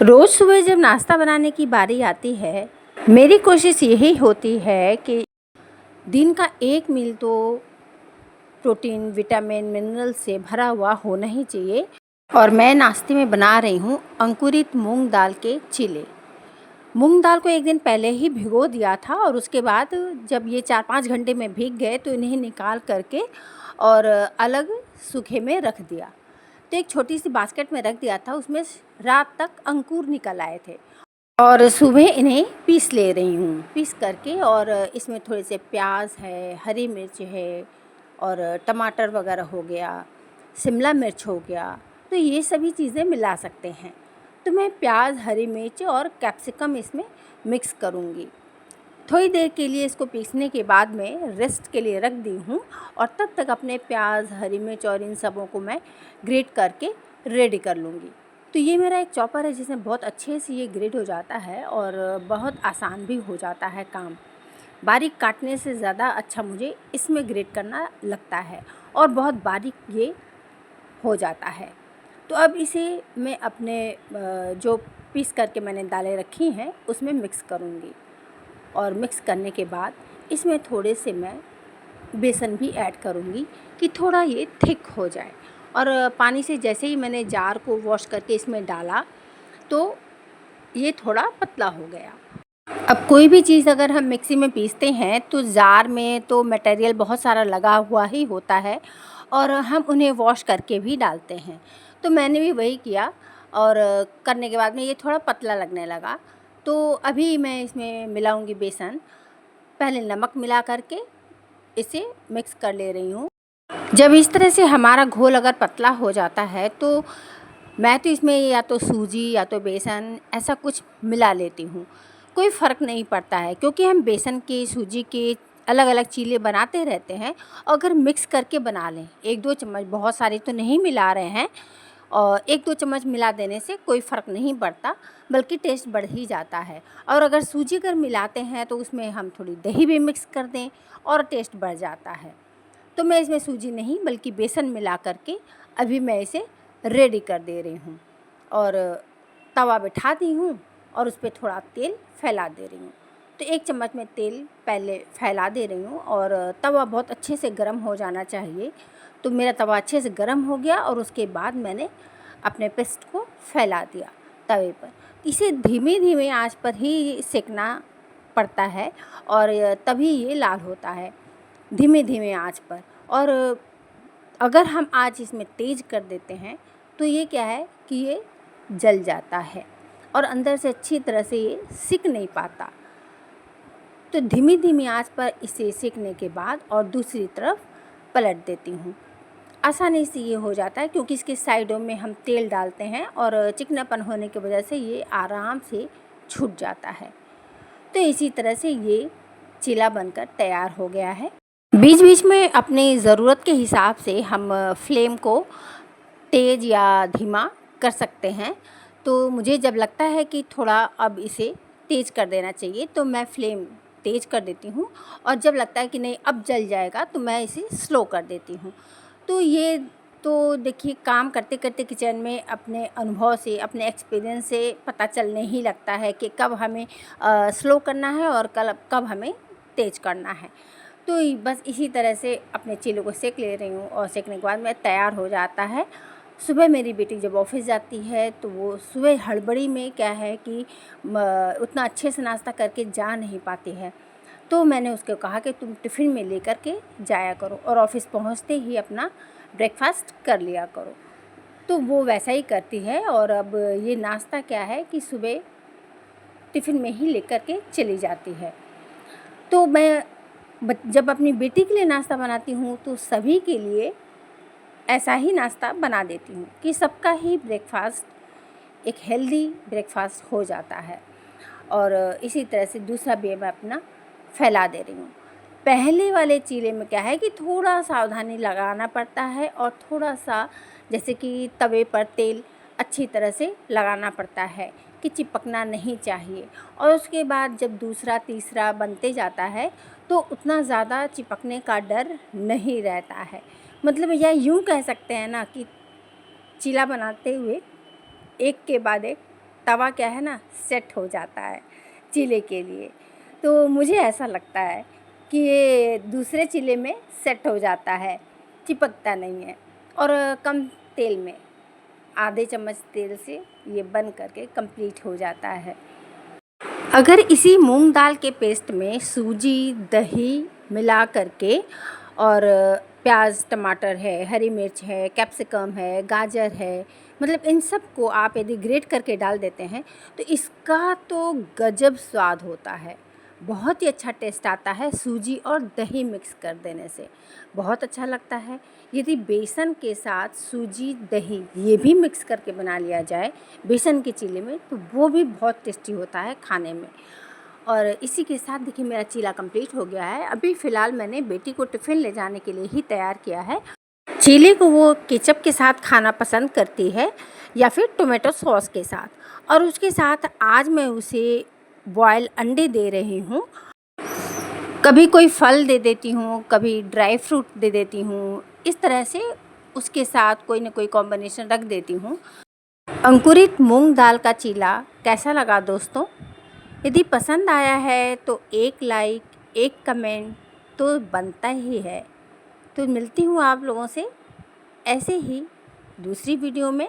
रोज़ सुबह जब नाश्ता बनाने की बारी आती है, मेरी कोशिश यही होती है कि दिन का एक मील तो प्रोटीन, विटामिन, मिनरल से भरा हुआ होना ही चाहिए। और मैं नाश्ते में बना रही हूँ अंकुरित मूंग दाल के चीले। मूंग दाल को एक दिन पहले ही भिगो दिया था और उसके बाद जब ये 4-5 घंटे में भीग गए तो इन्हें निकाल करके और अलग सूखे में रख दिया। तो एक छोटी सी बास्केट में रख दिया था, उसमें रात तक अंकुर निकल आए थे और सुबह इन्हें पीस ले रही हूँ। पीस करके और इसमें थोड़े से प्याज है, हरी मिर्च है और टमाटर वगैरह हो गया, शिमला मिर्च हो गया, तो ये सभी चीज़ें मिला सकते हैं। तो मैं प्याज, हरी मिर्च और कैप्सिकम इसमें मिक्स करूँगी। थोड़ी देर के लिए इसको पीसने के बाद में रेस्ट के लिए रख दी हूँ और तब तक अपने प्याज, हरी मिर्च और इन सबों को मैं ग्रेट करके रेडी कर लूँगी। तो ये मेरा एक चॉपर है जिसमें बहुत अच्छे से ये ग्रेट हो जाता है और बहुत आसान भी हो जाता है काम। बारीक काटने से ज़्यादा अच्छा मुझे इसमें ग्रेट करना लगता है और बहुत बारीक ये हो जाता है। तो अब इसे मैं अपने जो पीस करके मैंने दालें रखी हैं उसमें मिक्स करूँगी और मिक्स करने के बाद इसमें थोड़े से मैं बेसन भी ऐड करूँगी कि थोड़ा ये थिक हो जाए। और पानी से जैसे ही मैंने जार को वॉश करके इसमें डाला तो ये थोड़ा पतला हो गया। अब कोई भी चीज़ अगर हम मिक्सी में पीसते हैं तो जार में तो मटेरियल बहुत सारा लगा हुआ ही होता है और हम उन्हें वॉश करके भी डालते हैं। तो मैंने भी वही किया और करने के बाद में ये थोड़ा पतला लगने लगा। तो अभी मैं इसमें मिलाऊंगी बेसन। पहले नमक मिला करके इसे मिक्स कर ले रही हूँ। जब इस तरह से हमारा घोल अगर पतला हो जाता है तो मैं तो इसमें या तो सूजी या तो बेसन ऐसा कुछ मिला लेती हूँ। कोई फ़र्क नहीं पड़ता है क्योंकि हम बेसन के, सूजी के अलग अलग चीले बनाते रहते हैं। अगर मिक्स करके बना लें 1-2 चम्मच, बहुत सारे तो नहीं मिला रहे हैं, और 1-2 चम्मच मिला देने से कोई फ़र्क नहीं पड़ता, बल्कि टेस्ट बढ़ ही जाता है। और अगर सूजी अगर मिलाते हैं तो उसमें हम थोड़ी दही भी मिक्स कर दें और टेस्ट बढ़ जाता है। तो मैं इसमें सूजी नहीं बल्कि बेसन मिला करके अभी मैं इसे रेडी कर दे रही हूँ और तवा बिठा दी हूँ और उस पर थोड़ा तेल फैला दे रही हूँ। तो 1 चम्मच में तेल पहले फैला दे रही हूँ और तवा बहुत अच्छे से गर्म हो जाना चाहिए। तो मेरा तवा अच्छे से गर्म हो गया और उसके बाद मैंने अपने पेस्ट को फैला दिया तवे पर। इसे धीमे धीमे आंच पर ही सेकना पड़ता है और तभी ये लाल होता है, धीमे धीमे आंच पर। और अगर हम आंच इसमें तेज़ कर देते हैं तो ये क्या है कि ये जल जाता है और अंदर से अच्छी तरह से ये सिक नहीं पाता। तो धीमी धीमी आंच पर इसे सेकने के बाद और दूसरी तरफ पलट देती हूँ। आसानी से ये हो जाता है क्योंकि इसके साइडों में हम तेल डालते हैं और चिकनापन होने की वजह से ये आराम से छूट जाता है। तो इसी तरह से ये चीला बनकर तैयार हो गया है। बीच बीच में अपनी ज़रूरत के हिसाब से हम फ्लेम को तेज़ या धीमा कर सकते हैं। तो मुझे जब लगता है कि थोड़ा अब इसे तेज़ कर देना चाहिए तो मैं फ्लेम तेज़ कर देती हूँ और जब लगता है कि नहीं अब जल जाएगा तो मैं इसे स्लो कर देती हूँ। तो ये तो देखिए, काम करते करते किचन में अपने अनुभव से, अपने एक्सपीरियंस से पता चलने ही लगता है कि कब हमें स्लो करना है और कब हमें तेज़ करना है। तो बस इसी तरह से अपने चीलों को सेक ले रही हूँ और सेकने के बाद में तैयार हो जाता है। सुबह मेरी बेटी जब ऑफिस जाती है तो वो सुबह हड़बड़ी में क्या है कि उतना अच्छे से नाश्ता करके जा नहीं पाती है। तो मैंने उसको कहा कि तुम टिफ़िन में लेकर के जाया करो और ऑफिस पहुंचते ही अपना ब्रेकफास्ट कर लिया करो। तो वो वैसा ही करती है और अब ये नाश्ता क्या है कि सुबह टिफ़िन में ही लेकर के चली जाती है। तो मैं जब अपनी बेटी के लिए नाश्ता बनाती हूँ तो सभी के लिए ऐसा ही नाश्ता बना देती हूँ कि सबका ही ब्रेकफास्ट एक हेल्दी ब्रेकफास्ट हो जाता है। और इसी तरह से दूसरा भी मैं अपना फैला दे रही हूँ। पहले वाले चीले में क्या है कि थोड़ा सावधानी लगाना पड़ता है और थोड़ा सा जैसे कि तवे पर तेल अच्छी तरह से लगाना पड़ता है कि चिपकना नहीं चाहिए। और उसके बाद जब दूसरा तीसरा बनते जाता है तो उतना ज़्यादा चिपकने का डर नहीं रहता है। मतलब यह यूँ कह सकते हैं ना कि चीला बनाते हुए एक के बाद एक तवा क्या है ना सेट हो जाता है चीले के लिए। तो मुझे ऐसा लगता है कि ये दूसरे चीले में सेट हो जाता है, चिपकता नहीं है। और कम तेल में, आधे चम्मच तेल से ये बन करके कंप्लीट हो जाता है। अगर इसी मूंग दाल के पेस्ट में सूजी, दही मिला करके और प्याज, टमाटर है, हरी मिर्च है, कैप्सिकम है, गाजर है, मतलब इन सब को आप यदि ग्रेट करके डाल देते हैं तो इसका तो गजब स्वाद होता है। बहुत ही अच्छा टेस्ट आता है सूजी और दही मिक्स कर देने से, बहुत अच्छा लगता है। यदि बेसन के साथ सूजी, दही ये भी मिक्स करके बना लिया जाए बेसन के चीले में तो वो भी बहुत टेस्टी होता है खाने में। और इसी के साथ देखिए मेरा चीला कंप्लीट हो गया है। अभी फ़िलहाल मैंने बेटी को टिफ़िन ले जाने के लिए ही तैयार किया है। चीले को वो केचप के साथ खाना पसंद करती है या फिर टोमेटो सॉस के साथ, और उसके साथ आज मैं उसे बॉयल अंडे दे रही हूँ। कभी कोई फल दे देती हूँ, कभी ड्राई फ्रूट दे देती हूँ, इस तरह से उसके साथ कोई ना कोई कॉम्बिनेशन रख देती हूँ। अंकुरित मूंग दाल का चीला कैसा लगा दोस्तों? यदि पसंद आया है तो एक लाइक, एक कमेंट तो बनता ही है। तो मिलती हूँ आप लोगों से ऐसे ही दूसरी वीडियो में।